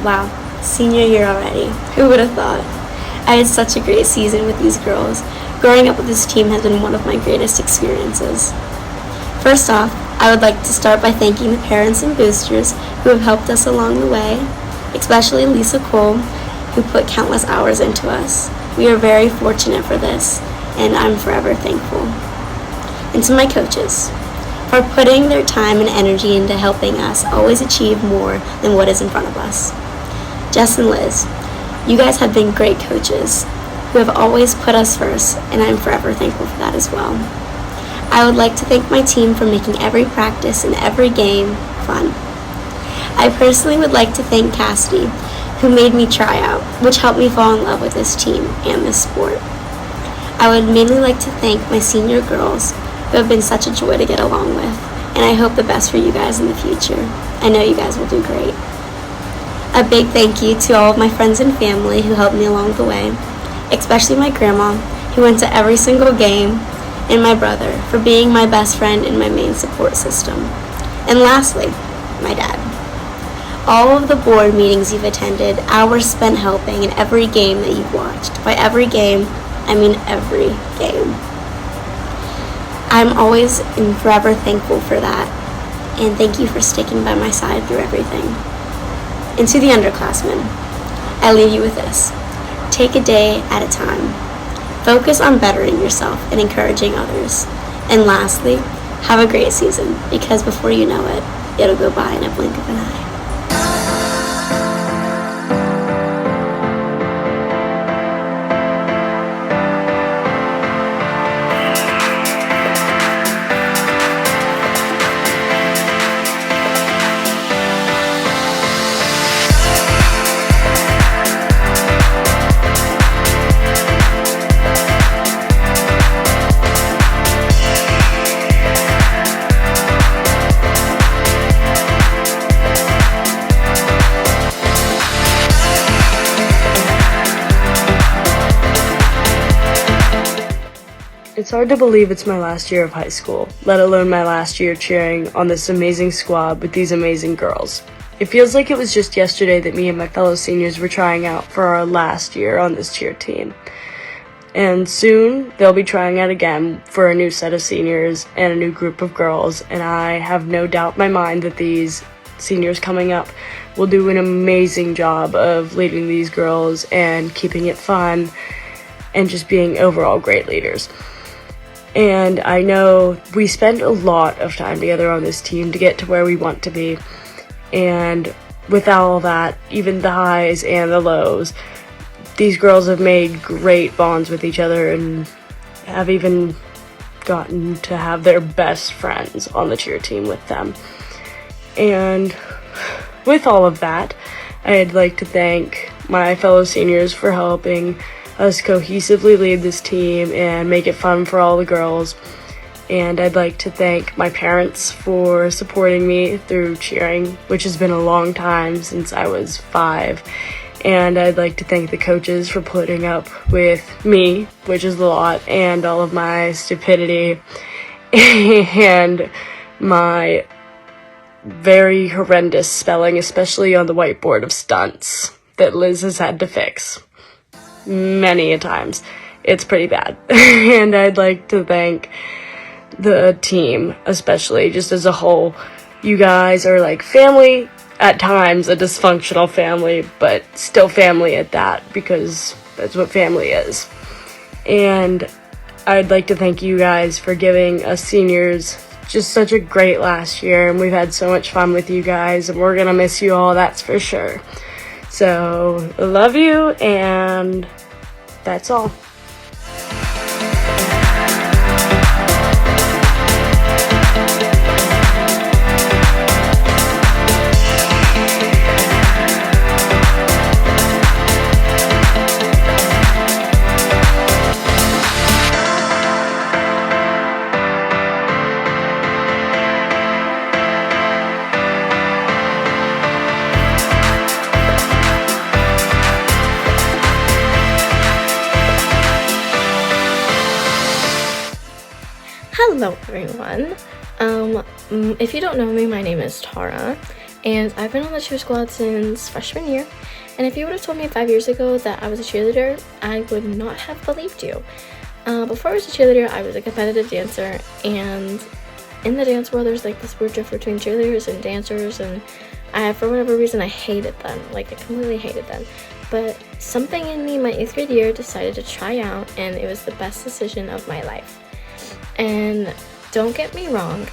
Wow, senior year already. Who would have thought? I had such a great season with these girls. Growing up with this team has been one of my greatest experiences. First off, I would like to start by thanking the parents and boosters who have helped us along the way, especially Lisa Cole, who put countless hours into us. We are very fortunate for this, and I'm forever thankful. And to my coaches, for putting their time and energy into helping us always achieve more than what is in front of us. Jess and Liz, you guys have been great coaches who have always put us first, and I'm forever thankful for that as well. I would like to thank my team for making every practice and every game fun. I personally would like to thank Cassidy, who made me try out, which helped me fall in love with this team and this sport. I would mainly like to thank my senior girls, who have been such a joy to get along with, and I hope the best for you guys in the future. I know you guys will do great. A big thank you to all of my friends and family who helped me along the way, especially my grandma, who went to every single game, and my brother, for being my best friend and my main support system. And lastly, my dad. All of the board meetings you've attended, hours spent helping, and every game that you've watched. By every game, I mean every game. I'm always and forever thankful for that, and thank you for sticking by my side through everything. And to the underclassmen, I leave you with this. Take a day at a time. Focus on bettering yourself and encouraging others. And lastly, have a great season, because before you know it, it'll go by in a blink of an eye. It's hard to believe it's my last year of high school, let alone my last year cheering on this amazing squad with these amazing girls. It feels like it was just yesterday that me and my fellow seniors were trying out for our last year on this cheer team. And soon, they'll be trying out again for a new set of seniors and a new group of girls, and I have no doubt in my mind that these seniors coming up will do an amazing job of leading these girls and keeping it fun and just being overall great leaders. And I know we spent a lot of time together on this team to get to where we want to be. And with all that, even the highs and the lows, these girls have made great bonds with each other and have even gotten to have their best friends on the cheer team with them. And with all of that, I'd like to thank my fellow seniors for helping us cohesively lead this team and make it fun for all the girls. And I'd like to thank my parents for supporting me through cheering, which has been a long time since I was 5. And I'd like to thank the coaches for putting up with me, which is a lot, and all of my stupidity and my very horrendous spelling, especially on the whiteboard of stunts that Liz has had to fix many a times. It's pretty bad. And I'd like to thank the team, especially just as a whole. You guys are like family, at times a dysfunctional family, but still family at that, because that's what family is. And I'd like to thank you guys for giving us seniors just such a great last year, and we've had so much fun with you guys, and we're gonna miss you all, that's for sure. So, I love you, and that's all. Hello everyone, If you don't know me, my name is Tara, and I've been on the cheer squad since freshman year. And if you would have told me 5 years ago that I was a cheerleader, I would not have believed you. Before I was a cheerleader, I was a competitive dancer, and in the dance world, there's like this weird difference between cheerleaders and dancers, and for whatever reason, I hated them. Like, I completely hated them. But something in me, my 8th grade year, decided to try out, and it was the best decision of my life. And don't get me wrong,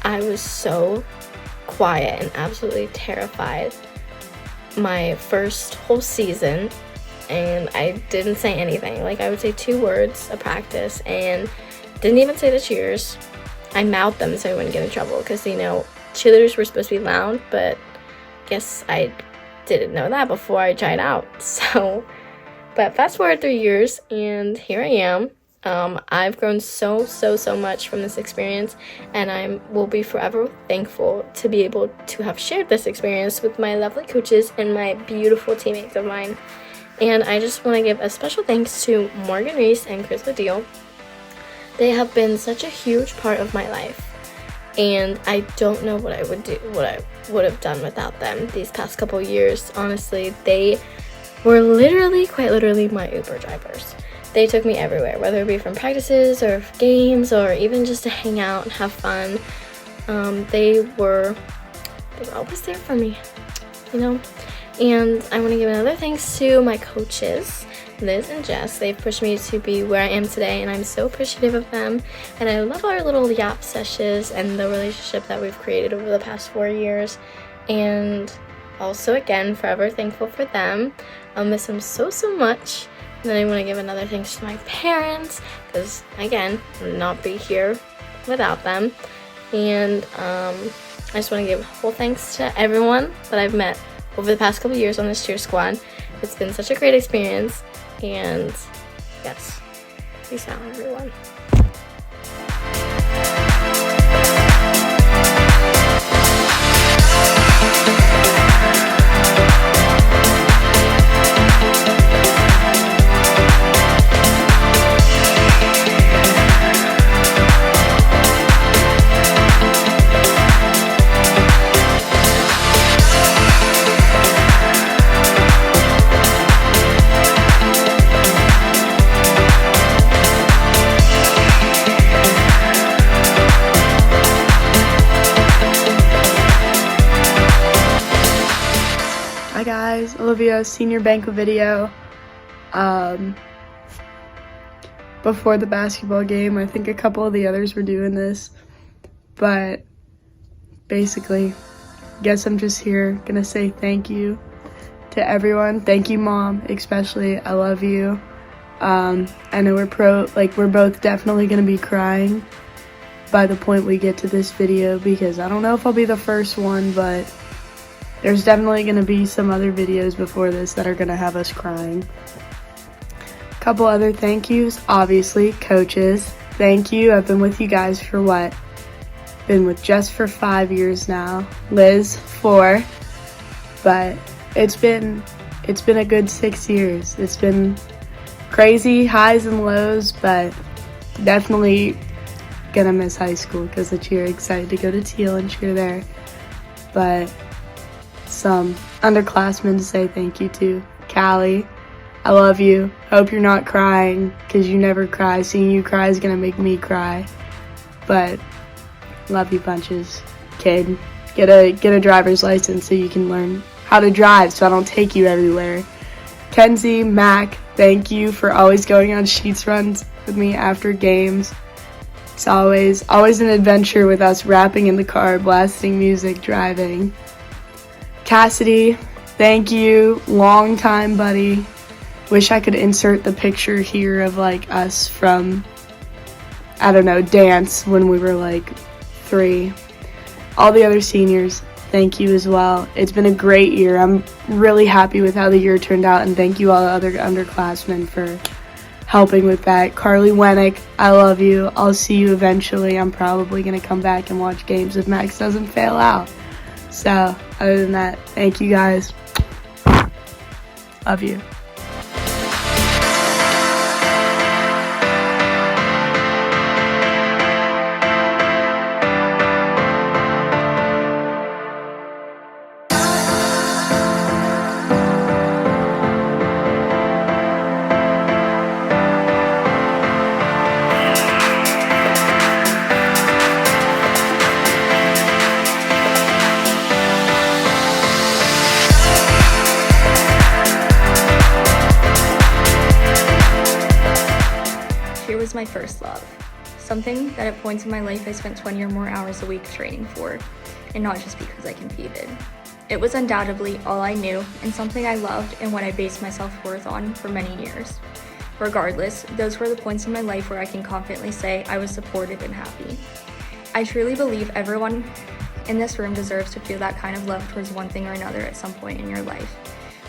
I was so quiet and absolutely terrified my first whole season, and I didn't say anything. Like, I would say 2 words of practice and didn't even say the cheers. I mouthed them so I wouldn't get in trouble because, cheerleaders were supposed to be loud, but guess I didn't know that before I tried out. But fast forward 3 years, and here I am. I've grown so much from this experience, and I will be forever thankful to be able to have shared this experience with my lovely coaches and my beautiful teammates of mine. And I just want to give a special thanks to Morgan Reese and Chris Badil. They have been such a huge part of my life, and I don't know what I would have done without them these past couple years. Honestly, they were quite literally my Uber drivers. They took me everywhere, whether it be from practices or games or even just to hang out and have fun. They were always there for me, And I want to give another thanks to my coaches, Liz and Jess. They've pushed me to be where I am today, and I'm so appreciative of them. And I love our little yap sessions and the relationship that we've created over the past 4 years. And also, again, forever thankful for them. I'll miss them so much. And then I want to give another thanks to my parents, because, again, I would not be here without them. And I just want to give whole thanks to everyone that I've met over the past couple years on this cheer squad. It's been such a great experience, and yes, peace out, everyone. Hi guys, Olivia, senior banquet video. Before the basketball game, I think a couple of the others were doing this, but basically, guess I'm just here gonna say thank you to everyone. Thank you, Mom, especially. I love you. I know we're both definitely gonna be crying by the point we get to this video, because I don't know if I'll be the first one, but there's definitely going to be some other videos before this that are going to have us crying. Couple other thank yous, obviously, coaches. Thank you. I've been with you guys for Been with Jess for 5 years now. Liz, 4. But it's been a good 6 years. It's been crazy highs and lows, but definitely gonna miss high school because of cheer. Excited to go to Teal and cheer there. But some underclassmen to say thank you to. Callie, I love you. Hope you're not crying, because you never cry. Seeing you cry is gonna make me cry. But love you bunches. Kid, get a driver's license so you can learn how to drive so I don't take you everywhere. Kenzie, Mac, thank you for always going on sheets runs with me after games. It's always an adventure with us rapping in the car, blasting music, driving. Cassidy, thank you, long time buddy. Wish I could insert the picture here of us from, I don't know, dance when we were 3. All the other seniors, thank you as well. It's been a great year. I'm really happy with how the year turned out, and thank you all the other underclassmen for helping with that. Carly Wennick, I love you. I'll see you eventually. I'm probably going to come back and watch games if Max doesn't fail out. So, other than that, thank you guys. Love you. my first love. Something that at points in my life I spent 20 or more hours a week training for, and not just because I competed. It was undoubtedly all I knew and something I loved and what I based my self-worth on for many years. Regardless, those were the points in my life where I can confidently say I was supported and happy. I truly believe everyone in this room deserves to feel that kind of love towards one thing or another at some point in your life,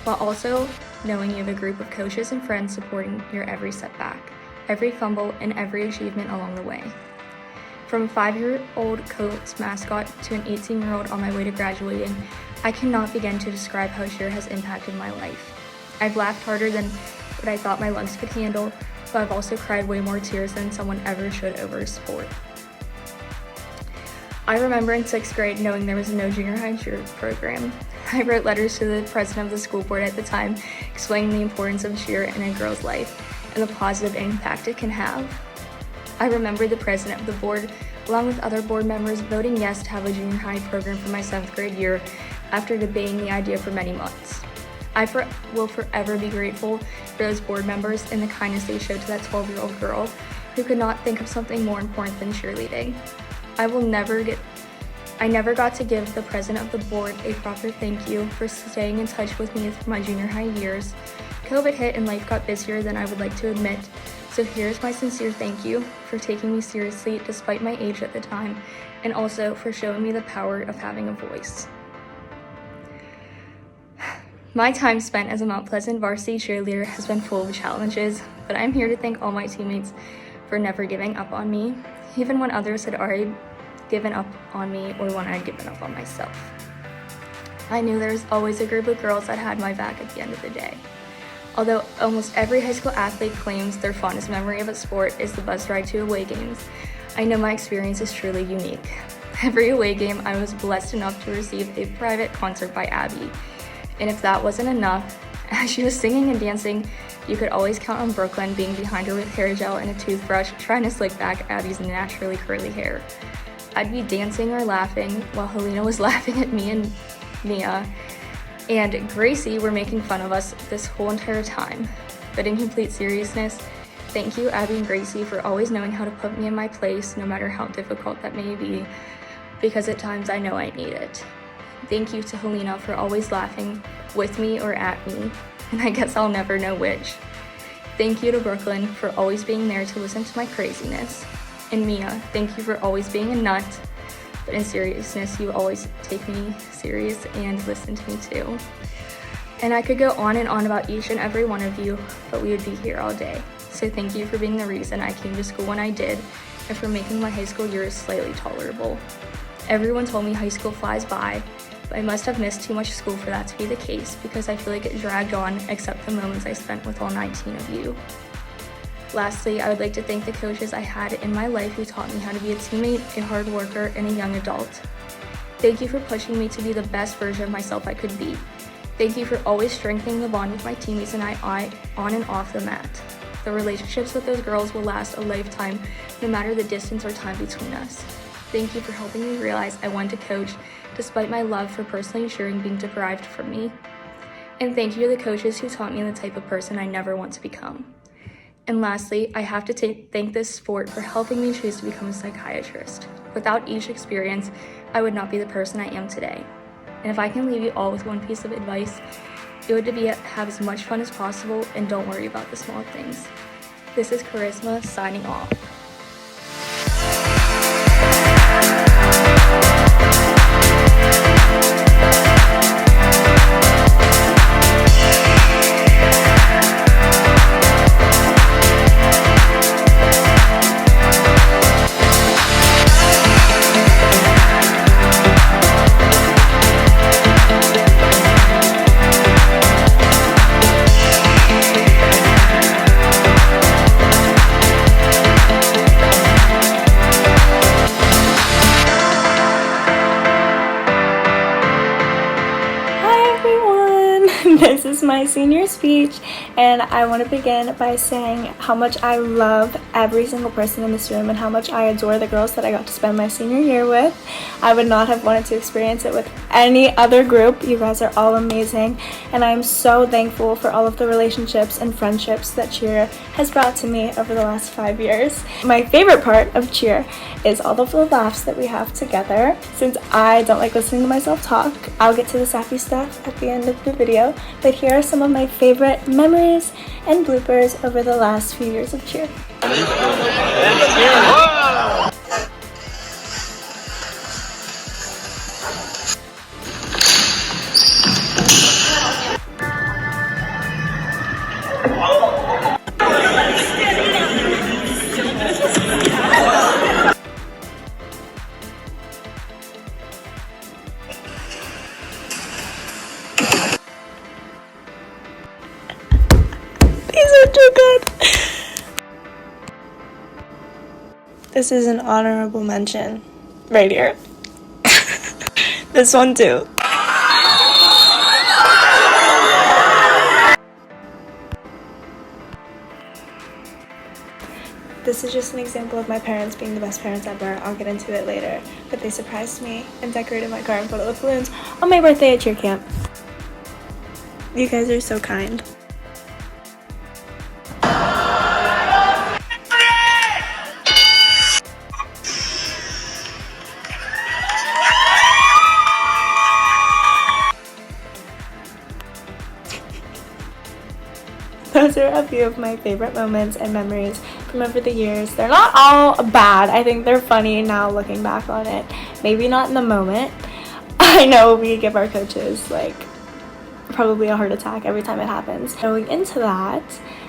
while also knowing you have a group of coaches and friends supporting your every setback, every fumble, and every achievement along the way. From a 5-year-old Colts mascot to an 18-year-old on my way to graduating, I cannot begin to describe how cheer has impacted my life. I've laughed harder than what I thought my lungs could handle, but I've also cried way more tears than someone ever should over a sport. I remember in 6th grade knowing there was no junior high cheer program. I wrote letters to the president of the school board at the time explaining the importance of cheer in a girl's life and the positive impact it can have. I remember the president of the board, along with other board members, voting yes to have a junior high program for my 7th grade year after debating the idea for many months. I will forever be grateful for those board members and the kindness they showed to that 12-year-old girl who could not think of something more important than cheerleading. I never got to give the president of the board a proper thank you for staying in touch with me through my junior high years. COVID hit and life got busier than I would like to admit, so here's my sincere thank you for taking me seriously despite my age at the time, and also for showing me the power of having a voice. My time spent as a Mount Pleasant varsity cheerleader has been full of challenges, but I'm here to thank all my teammates for never giving up on me, even when others had already given up on me or when I'd given up on myself. I knew there was always a group of girls that had my back at the end of the day. Although almost every high school athlete claims their fondest memory of a sport is the bus ride to away games, I know my experience is truly unique. Every away game, I was blessed enough to receive a private concert by Abby. And if that wasn't enough, as she was singing and dancing, you could always count on Brooklyn being behind her with hair gel and a toothbrush trying to slick back Abby's naturally curly hair. I'd be dancing or laughing while Helena was laughing at me and Mia, and Gracie were making fun of us this whole entire time. But in complete seriousness, thank you, Abby and Gracie, for always knowing how to put me in my place, no matter how difficult that may be, because at times I know I need it. Thank you to Helena for always laughing with me or at me, and I guess I'll never know which. Thank you to Brooklyn for always being there to listen to my craziness. And Mia, thank you for always being a nut, but in seriousness, you always take me serious and listen to me too. And I could go on and on about each and every one of you, but we would be here all day. So thank you for being the reason I came to school when I did, and for making my high school years slightly tolerable. Everyone told me high school flies by, but I must have missed too much school for that to be the case, because I feel like it dragged on except the moments I spent with all 19 of you. Lastly, I would like to thank the coaches I had in my life who taught me how to be a teammate, a hard worker, and a young adult. Thank you for pushing me to be the best version of myself I could be. Thank you for always strengthening the bond with my teammates and I on and off the mat. The relationships with those girls will last a lifetime, no matter the distance or time between us. Thank you for helping me realize I wanted to coach, despite my love for personally cheering being deprived from me. And thank you to the coaches who taught me the type of person I never want to become. And lastly, I have to thank this sport for helping me choose to become a psychiatrist. Without each experience, I would not be the person I am today. And if I can leave you all with one piece of advice, it would be have as much fun as possible and don't worry about the small things. This is Charisma signing off. This is my senior speech, and I want to begin by saying how much I love every single person in this room and how much I adore the girls that I got to spend my senior year with. I would not have wanted to experience it with any other group. You guys are all amazing, and I'm so thankful for all of the relationships and friendships that cheer has brought to me over the last 5 years. My favorite part of cheer is all of the laughs that we have together. Since I don't like listening to myself talk, I'll get to the sappy stuff at the end of the video, but here are some of my favorite memories and bloopers over the last few years of cheer. These are too good. This is an honorable mention right here. This one too. This is just an example of my parents being the best parents ever. I'll get into it later. But they surprised me and decorated my car and put it with balloons on my birthday at cheer camp. You guys are so kind. Those are a few of my favorite moments and memories from over the years. They're not all bad. I think they're funny now looking back on it. Maybe not in the moment. I know we give our coaches like probably a heart attack every time it happens. Going into that,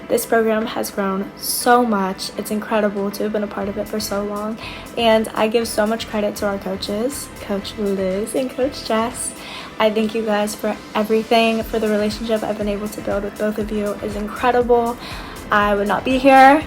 this program has grown so much. It's incredible to have been a part of it for so long. And I give so much credit to our coaches, Coach Liz and Coach Jess. I thank you guys for everything, for the relationship I've been able to build with both of you is incredible. I would not be here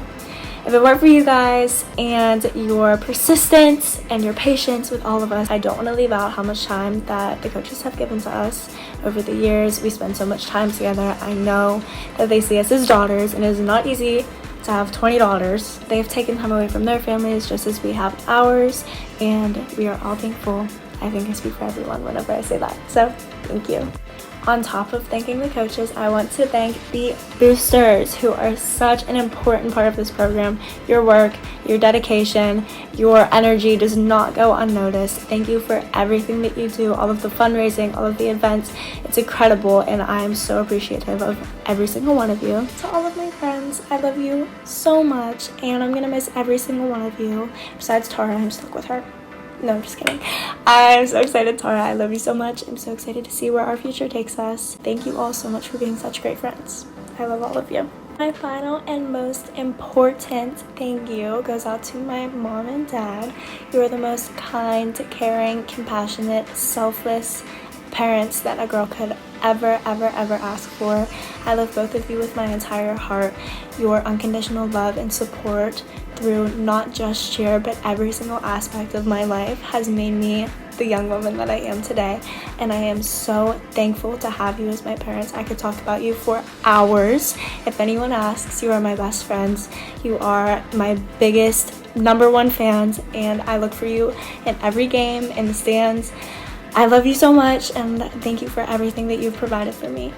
if it weren't for you guys and your persistence and your patience with all of us. I don't want to leave out how much time that the coaches have given to us over the years. We spend so much time together. I know that they see us as daughters, and it is not easy to have 20 daughters. They have taken time away from their families just as we have ours, and we are all thankful. I think I speak for everyone whenever I say that, so thank you. On top of thanking the coaches, I want to thank the boosters who are such an important part of this program. Your work, your dedication, your energy does not go unnoticed. Thank you for everything that you do, all of the fundraising, all of the events. It's incredible, and I am so appreciative of every single one of you. To all of my friends, I love you so much, and I'm gonna miss every single one of you. Besides Tara, I'm stuck with her. No, I'm just kidding. I'm so excited, Tara. I love you so much. I'm so excited to see where our future takes us. Thank you all so much for being such great friends. I love all of you. My final and most important thank you goes out to my mom and dad. You are the most kind, caring, compassionate, selfless parents that a girl could ever ask for. I love both of you with my entire heart. Your unconditional love and support through not just cheer but every single aspect of my life has made me the young woman that I am today, and I am so thankful to have you as my parents. I could talk about you for hours. If anyone asks, you are my best friends. You are my biggest #1 fans, and I look for you in every game, in the stands. I love you so much, and thank you for everything that you've provided for me.